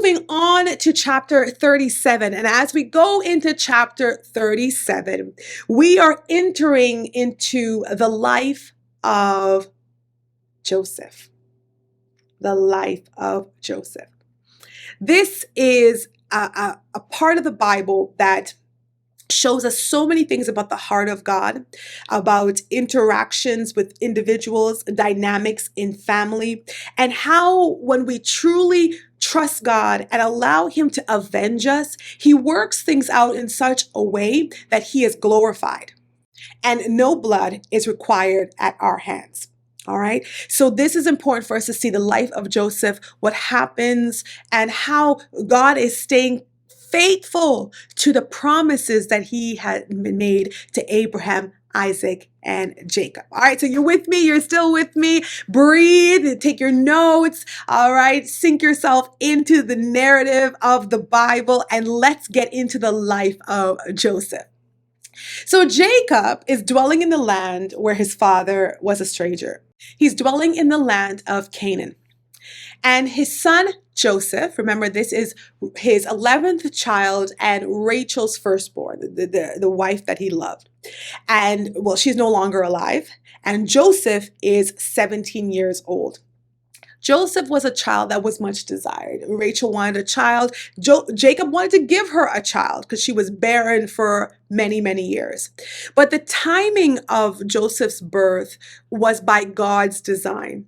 moving on to chapter 37. And as we go into chapter 37, we are entering into the life of Joseph. The life of Joseph. This is a part of the Bible that shows us so many things about the heart of God, about interactions with individuals, dynamics in family, and how when we truly trust God and allow Him to avenge us, He works things out in such a way that He is glorified and no blood is required at our hands. All right. So this is important for us to see the life of Joseph, what happens, and how God is staying faithful to the promises that He had made to Abraham, Isaac, and Jacob. All right. So you're with me. You're still with me. Breathe, take your notes. All right. Sink yourself into the narrative of the Bible and let's get into the life of Joseph. So Jacob is dwelling in the land where his father was a stranger. He's dwelling in the land of Canaan. And his son Joseph, remember this is his 11th child and Rachel's firstborn, the wife that he loved. And well, she's no longer alive. And Joseph is 17 years old. Joseph was a child that was much desired. Rachel wanted a child. Jacob wanted to give her a child because she was barren for many, many years. But the timing of Joseph's birth was by God's design.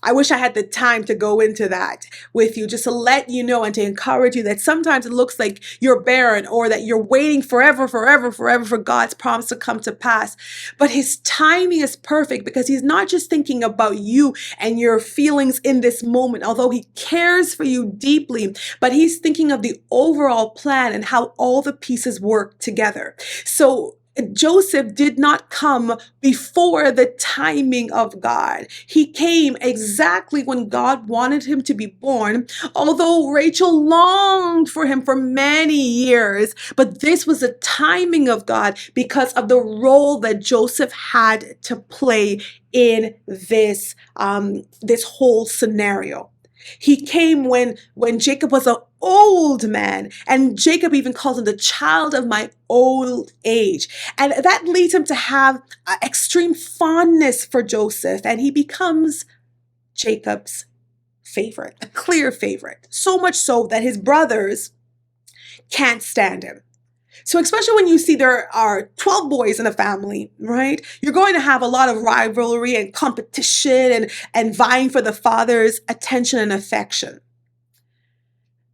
I wish I had the time to go into that with you, just to let you know and to encourage you that sometimes it looks like you're barren or that you're waiting forever for God's promise to come to pass. But His timing is perfect because He's not just thinking about you and your feelings in this moment, although He cares for you deeply, but He's thinking of the overall plan and how all the pieces work together. So Joseph did not come before the timing of God. He came exactly when God wanted him to be born, although Rachel longed for him for many years. But this was the timing of God because of the role that Joseph had to play in this whole scenario. He came when Jacob was an old man, and Jacob even calls him the child of my old age. And that leads him to have extreme fondness for Joseph, and he becomes Jacob's favorite, a clear favorite. So much so that his brothers can't stand him. So especially when you see there are 12 boys in a family, right? You're going to have a lot of rivalry and competition and vying for the father's attention and affection.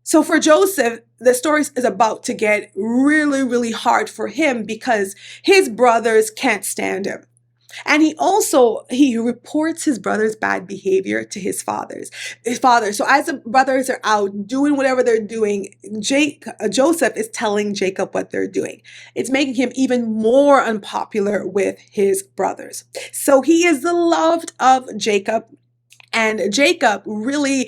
So for Joseph, the story is about to get really, really hard for him because his brothers can't stand him. And he reports his brother's bad behavior to his father. So as the brothers are out doing whatever they're doing, Joseph is telling Jacob what they're doing. It's making him even more unpopular with his brothers. So he is the loved of Jacob. And Jacob really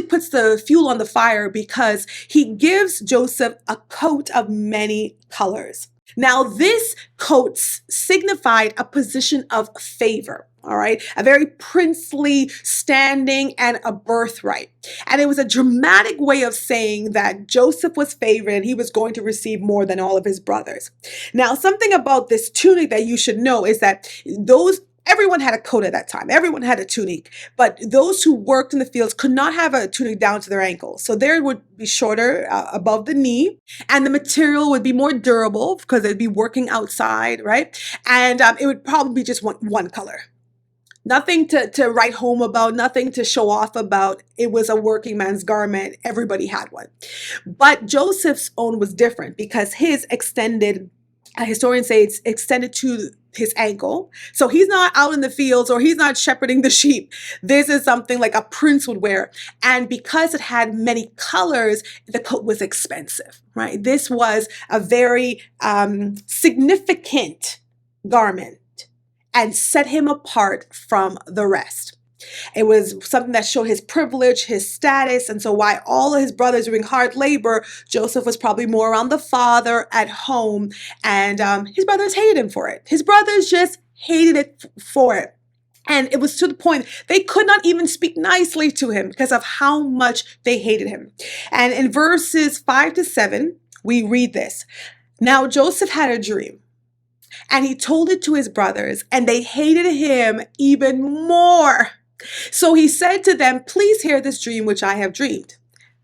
puts the fuel on the fire because he gives Joseph a coat of many colors. Now, this coat signified a position of favor, all right? A very princely standing and a birthright. And it was a dramatic way of saying that Joseph was favored and he was going to receive more than all of his brothers. Now, something about this tunic that you should know is that everyone had a coat at that time. Everyone had a tunic. But those who worked in the fields could not have a tunic down to their ankles. So theirs would be shorter above the knee. And the material would be more durable because they'd be working outside, right? And it would probably be just one color. Nothing to write home about, nothing to show off about. It was a working man's garment. Everybody had one. But Joseph's own was different because his historians say it's extended to his ankle. So he's not out in the fields or he's not shepherding the sheep. This is something like a prince would wear. And because it had many colors, the coat was expensive, right? This was a very significant garment and set him apart from the rest. It was something that showed his privilege, his status. And so while all of his brothers were doing hard labor, Joseph was probably more around the father at home. And his brothers hated him for it. His brothers just hated it for it. And it was to the point they could not even speak nicely to him because of how much they hated him. And in verses 5 to 7, we read this. Now Joseph had a dream, and he told it to his brothers, and they hated him even more. So he said to them, please hear this dream which I have dreamed.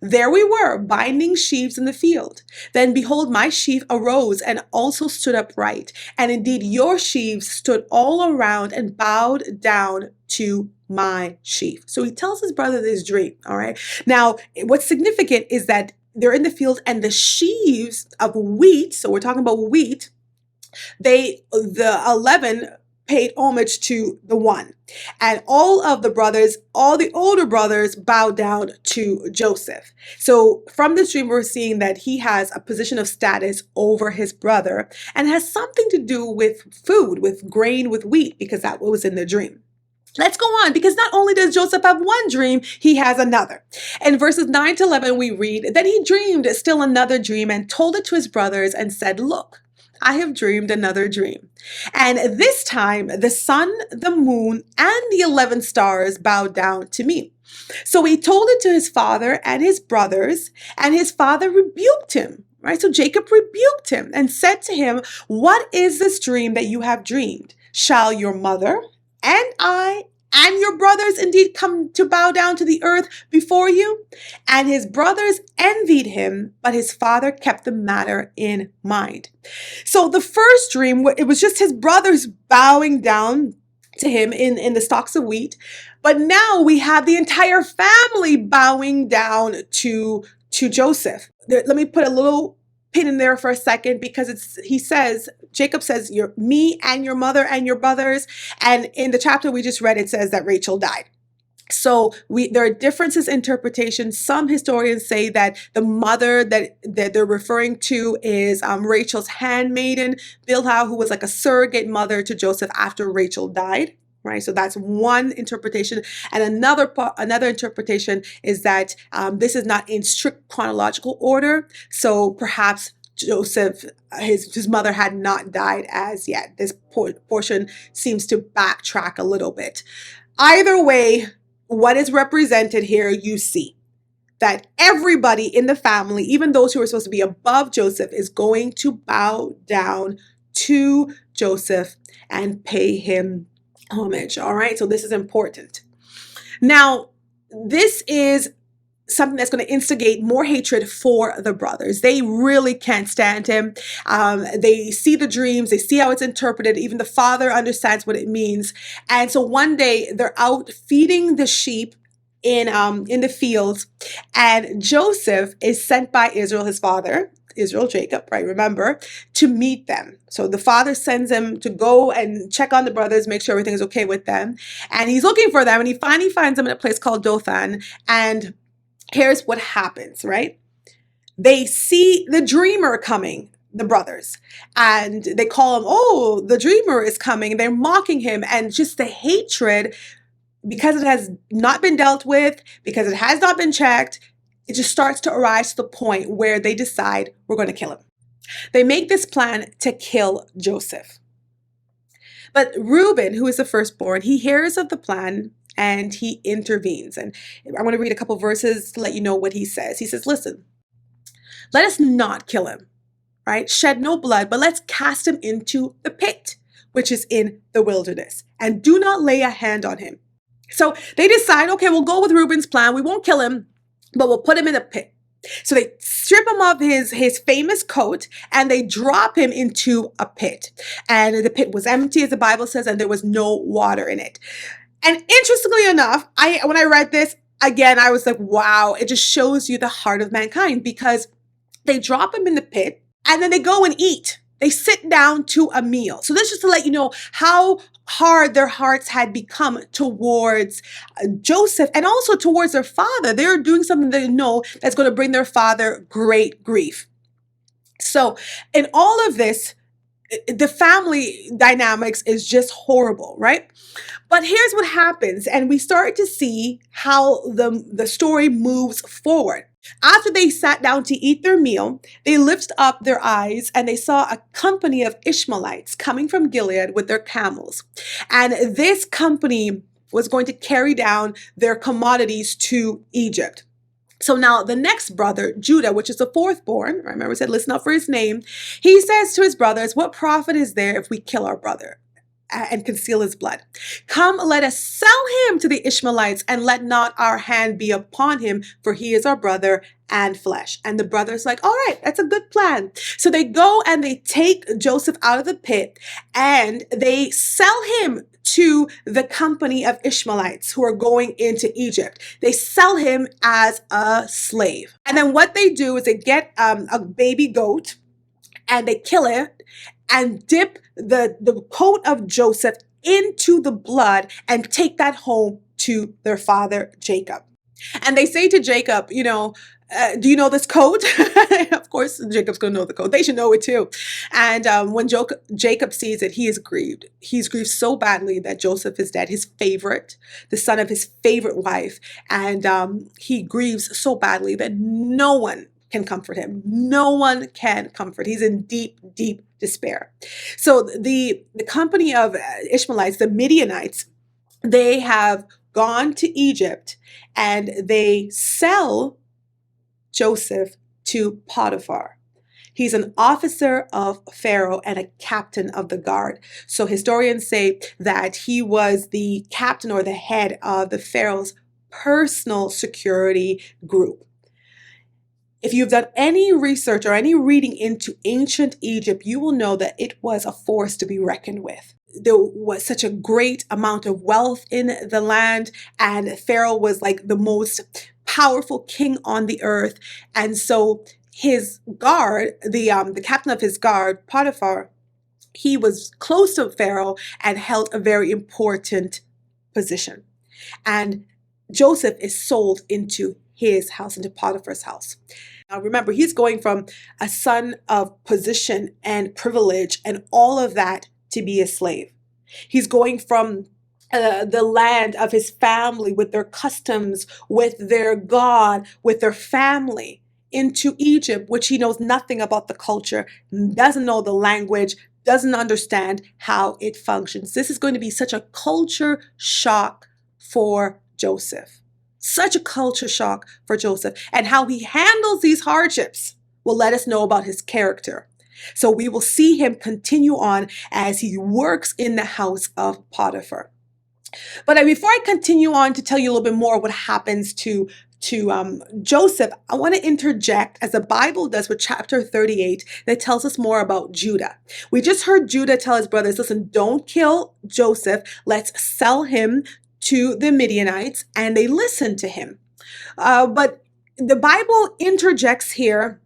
There we were, binding sheaves in the field. Then behold, my sheaf arose and also stood upright. And indeed, your sheaves stood all around and bowed down to my sheaf. So he tells his brother this dream, all right? Now, what's significant is that they're in the field and the sheaves of wheat, so we're talking about wheat, the 11 paid homage to the one. And all of the brothers, all the older brothers bowed down to Joseph. So from this dream, we're seeing that he has a position of status over his brother and has something to do with food, with grain, with wheat, because that was in the dream. Let's go on, because not only does Joseph have one dream, he has another. In verses 9 to 11, we read, then he dreamed still another dream and told it to his brothers and said, look, I have dreamed another dream. And this time the sun, the moon, and the 11 stars bowed down to me. So he told it to his father and his brothers, and his father rebuked him. Right? So Jacob rebuked him and said to him, what is this dream that you have dreamed? Shall your mother and I and your brothers indeed come to bow down to the earth before you? And his brothers envied him, but his father kept the matter in mind. So the first dream, it was just his brothers bowing down to him in the stalks of wheat. But now we have the entire family bowing down to Joseph. Let me put a little pin in there for a second, because Jacob says, me and your mother and your brothers. And in the chapter we just read, it says that Rachel died. So there are differences in interpretation. Some historians say that the mother that they're referring to is Rachel's handmaiden, Bilhah, who was like a surrogate mother to Joseph after Rachel died. Right, so that's one interpretation, and another interpretation is that this is not in strict chronological order. So perhaps Joseph, his mother had not died as yet. This portion seems to backtrack a little bit. Either way, what is represented here, you see that everybody in the family, even those who are supposed to be above Joseph, is going to bow down to Joseph and pay him homage. All right, so this is important. Now, this is something that's going to instigate more hatred for the brothers. They really can't stand him. They see the dreams, they see how it's interpreted. Even the father understands what it means. And so one day they're out feeding the sheep in the fields, and Joseph is sent by Israel, his father, Jacob, right? Remember, to meet them. So the father sends him to go and check on the brothers, make sure everything is okay with them. And he's looking for them, and he finally finds them in a place called Dothan. And here's what happens, right? They see the dreamer coming, the brothers, and they call him, oh, the dreamer is coming. They're mocking him, and just the hatred, because it has not been dealt with, because it has not been checked, it just starts to arise to the point where they decide, we're going to kill him. They make this plan to kill Joseph. But Reuben, who is the firstborn, he hears of the plan and he intervenes. And I want to read a couple verses to let you know what he says. He says, listen, let us not kill him, right? Shed no blood, but let's cast him into the pit, which is in the wilderness, and do not lay a hand on him. So they decide, okay, we'll go with Reuben's plan. We won't kill him, but we'll put him in a pit. So they strip him of his famous coat and they drop him into a pit. And the pit was empty, as the Bible says, and there was no water in it. And interestingly enough, when I read this, again, I was like, wow, it just shows you the heart of mankind, because they drop him in the pit and then they go and eat. They sit down to a meal. So this is just to let you know how hard their hearts had become towards Joseph and also towards their father. They're doing something they know that's going to bring their father great grief. So in all of this, the family dynamics is just horrible, right? But here's what happens, and we start to see how the story moves forward. After they sat down to eat their meal, they lifted up their eyes and they saw a company of Ishmaelites coming from Gilead with their camels. And this company was going to carry down their commodities to Egypt. So now the next brother, Judah, which is the fourth born, remember I said listen up for his name, he says to his brothers, what profit is there if we kill our brother and conceal his blood? Come, let us sell him to the Ishmaelites, and let not our hand be upon him, for he is our brother and flesh. And the brothers like, all right, that's a good plan. So they go and they take Joseph out of the pit and they sell him to the company of Ishmaelites who are going into Egypt. They sell him as a slave. And then what they do is they get a baby goat and they kill it and dip the coat of Joseph into the blood and take that home to their father Jacob. And they say to Jacob, do you know this code? Of course, Jacob's going to know the code. They should know it too. And when Jacob sees it, he is grieved. He's grieved so badly that Joseph is dead, his favorite, the son of his favorite wife. And he grieves so badly that no one can comfort him. No one can comfort. He's in deep, deep despair. So the company of Ishmaelites, the Midianites, they have gone to Egypt and they sell Joseph to Potiphar. He's an officer of Pharaoh and a captain of the guard. So historians say that he was the captain or the head of the Pharaoh's personal security group. If you've done any research or any reading into ancient Egypt, you will know that it was a force to be reckoned with. There was such a great amount of wealth in the land, and Pharaoh was like the most powerful king on the earth. And so his guard, the captain of his guard, Potiphar, he was close to Pharaoh and held a very important position. And Joseph is sold into his house, into Potiphar's house. Now remember, he's going from a son of position and privilege and all of that to be a slave. He's going from the land of his family with their customs, with their God, with their family, into Egypt, which he knows nothing about the culture, doesn't know the language, doesn't understand how it functions. This is going to be such a culture shock for Joseph. Such a culture shock for Joseph. And how he handles these hardships will let us know about his character. So we will see him continue on as he works in the house of Potiphar. But before I continue on to tell you a little bit more what happens to Joseph, I want to interject, as the Bible does with chapter 38, that tells us more about Judah. We just heard Judah tell his brothers, listen, don't kill Joseph. Let's sell him to the Midianites. And they listened to him. But the Bible interjects here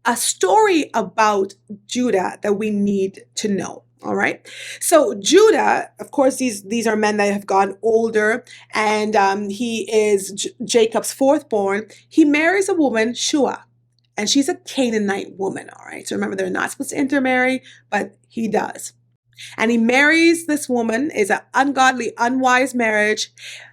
a story about Judah that we need to know. All right. So Judah, of course, these are men that have gotten older, and he is Jacob's fourth born. He marries a woman, Shua, and she's a Canaanite woman. All right. So remember, they're not supposed to intermarry, but he does. And he marries this woman, is an ungodly, unwise marriage.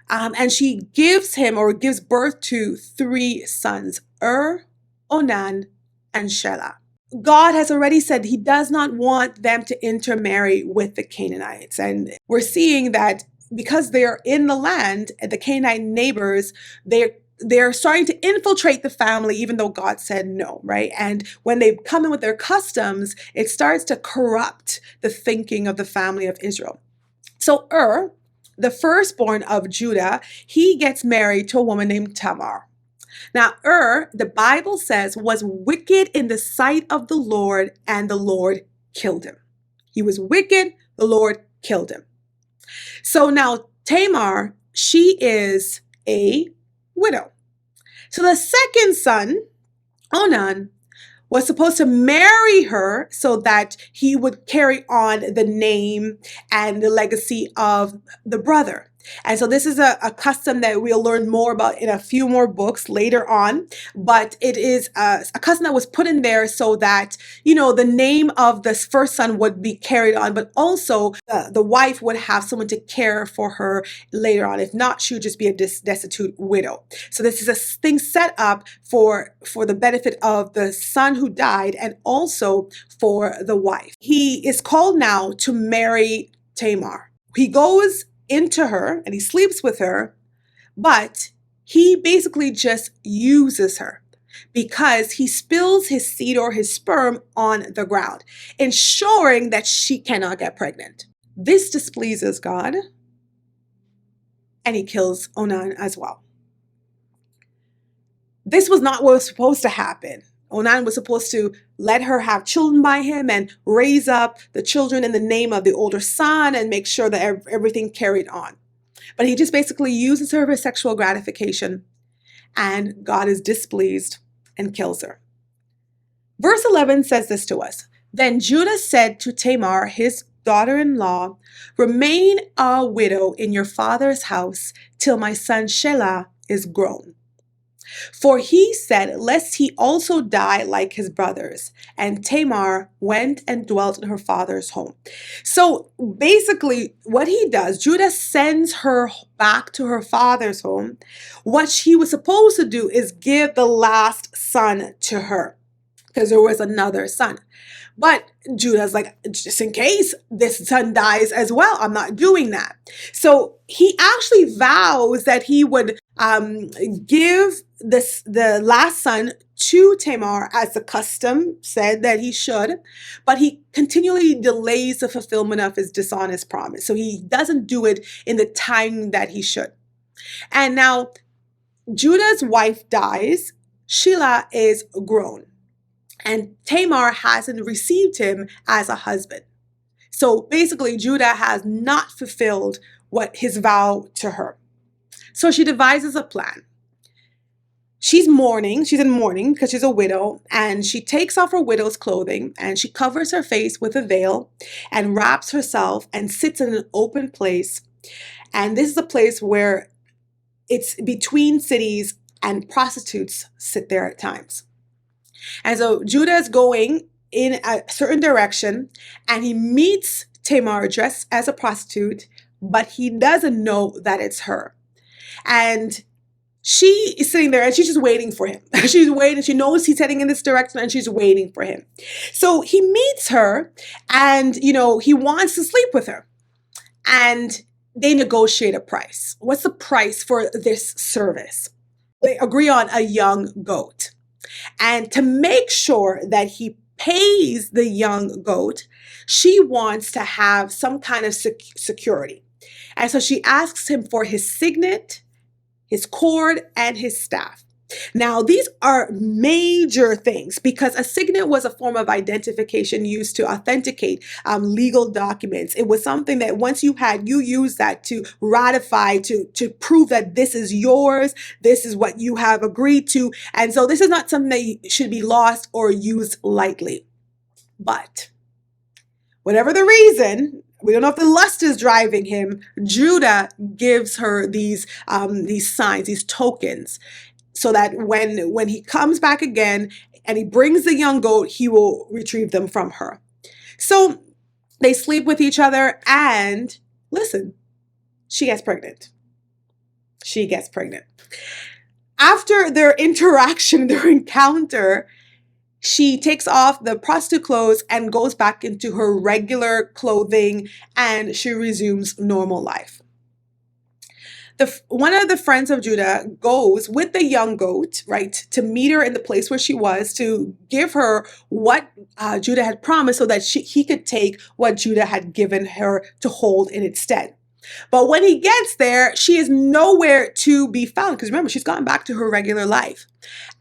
And she gives him or gives birth to 3 sons, Onan, and Shelah. God has already said he does not want them to intermarry with the Canaanites. And we're seeing that because they're in the land, the Canaanite neighbors, they're starting to infiltrate the family, even though God said no, right? And when they come in with their customs, it starts to corrupt the thinking of the family of Israel. So the firstborn of Judah, he gets married to a woman named Tamar. Now, the Bible says, was wicked in the sight of the Lord, and the Lord killed him. He was wicked, the Lord killed him. So now Tamar, she is a widow. So the second son, Onan, was supposed to marry her so that he would carry on the name and the legacy of the brother. And so this is a custom that we'll learn more about in a few more books later on. But it is a custom that was put in there so that, the name of this first son would be carried on, but also the wife would have someone to care for her later on. If not, she would just be a destitute widow. So this is a thing set up for the benefit of the son who died and also for the wife. He is called now to marry Tamar. He goes into her and he sleeps with her, but he basically just uses her because he spills his seed or his sperm on the ground, ensuring that she cannot get pregnant. This displeases God, and he kills Onan as well. This was not what was supposed to happen. Onan was supposed to let her have children by him and raise up the children in the name of the older son and make sure that everything carried on. But he just basically uses her for sexual gratification, and God is displeased and kills her. Verse 11 says this to us. Then Judah said to Tamar, his daughter-in-law, remain a widow in your father's house till my son Shelah is grown. For he said, lest he also die like his brothers. And Tamar went and dwelt in her father's home. So basically what he does, Judah sends her back to her father's home. What she was supposed to do is give the last son to her because there was another son. But Judah's like, just in case this son dies as well, I'm not doing that. So he actually vows that he would give the last son to Tamar as the custom said that he should, but he continually delays the fulfillment of his dishonest promise. So he doesn't do it in the time that he should. And now Judah's wife dies. Shelah is grown. And Tamar hasn't received him as a husband. So basically, Judah has not fulfilled what his vow to her. So she devises a plan. She's in mourning because she's a widow, and she takes off her widow's clothing and she covers her face with a veil and wraps herself and sits in an open place. And this is a place where it's between cities and prostitutes sit there at times. And so Judah is going in a certain direction and he meets Tamar dressed as a prostitute, but he doesn't know that it's her. And she is sitting there and she's just waiting for him. She's waiting. She knows he's heading in this direction and she's waiting for him. So he meets her and, he wants to sleep with her. And they negotiate a price. What's the price for this service? They agree on a young goat. And to make sure that he pays the young goat, she wants to have some kind of security. And so she asks him for his signet, his cord, and his staff. Now, these are major things because a signet was a form of identification used to authenticate legal documents. It was something that once you used that to ratify, to prove that this is yours, this is what you have agreed to. And so this is not something that should be lost or used lightly. But whatever the reason, we don't know if the lust is driving him, Judah gives her these signs, these tokens, so that when he comes back again and he brings the young goat, he will retrieve them from her. So they sleep with each other and listen, she gets pregnant. She gets pregnant. After their interaction, their encounter, she takes off the prostitute clothes and goes back into her regular clothing and she resumes normal life. One of the friends of Judah goes with the young goat, right, to meet her in the place where she was, to give her what Judah had promised so that he could take what Judah had given her to hold in its stead. But when he gets there, she is nowhere to be found because remember, she's gone back to her regular life.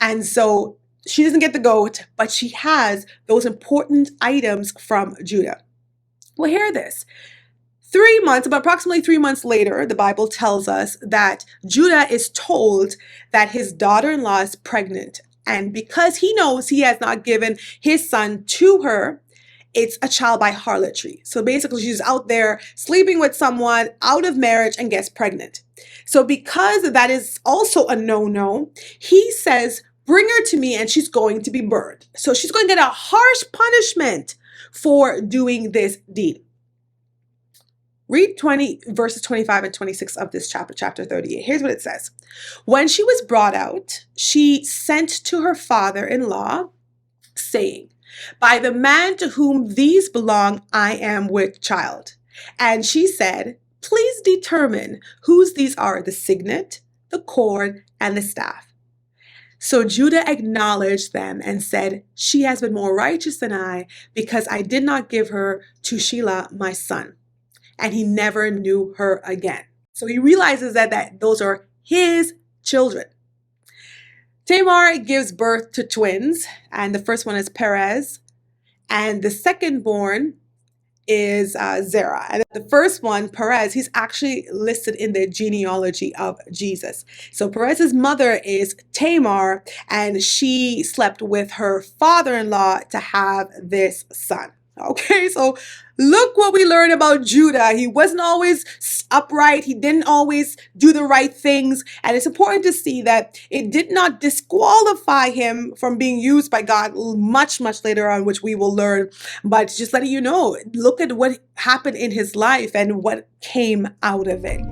And so she doesn't get the goat, but she has those important items from Judah. Well, hear this. Approximately 3 months later, the Bible tells us that Judah is told that his daughter-in-law is pregnant. And because he knows he has not given his son to her, it's a child by harlotry. So basically, she's out there sleeping with someone out of marriage and gets pregnant. So because that is also a no-no, he says, bring her to me and she's going to be burned. So she's going to get a harsh punishment for doing this deed. Read verses 25 and 26 of this chapter 38. Here's what it says. When she was brought out, she sent to her father-in-law, saying, by the man to whom these belong, I am with child. And she said, please determine whose these are, the signet, the cord, and the staff. So Judah acknowledged them and said, she has been more righteous than I, because I did not give her to Shelah, my son. And he never knew her again. So he realizes that those are his children. Tamar gives birth to twins, and the first one is Perez, and the second born is Zerah. And the first one, Perez, he's actually listed in the genealogy of Jesus. So Perez's mother is Tamar, and she slept with her father-in-law to have this son. Okay, so look what we learn about Judah. He wasn't always upright. He didn't always do the right things. And it's important to see that it did not disqualify him from being used by God much, much later on, which we will learn. But just letting you know, look at what happened in his life and what came out of it.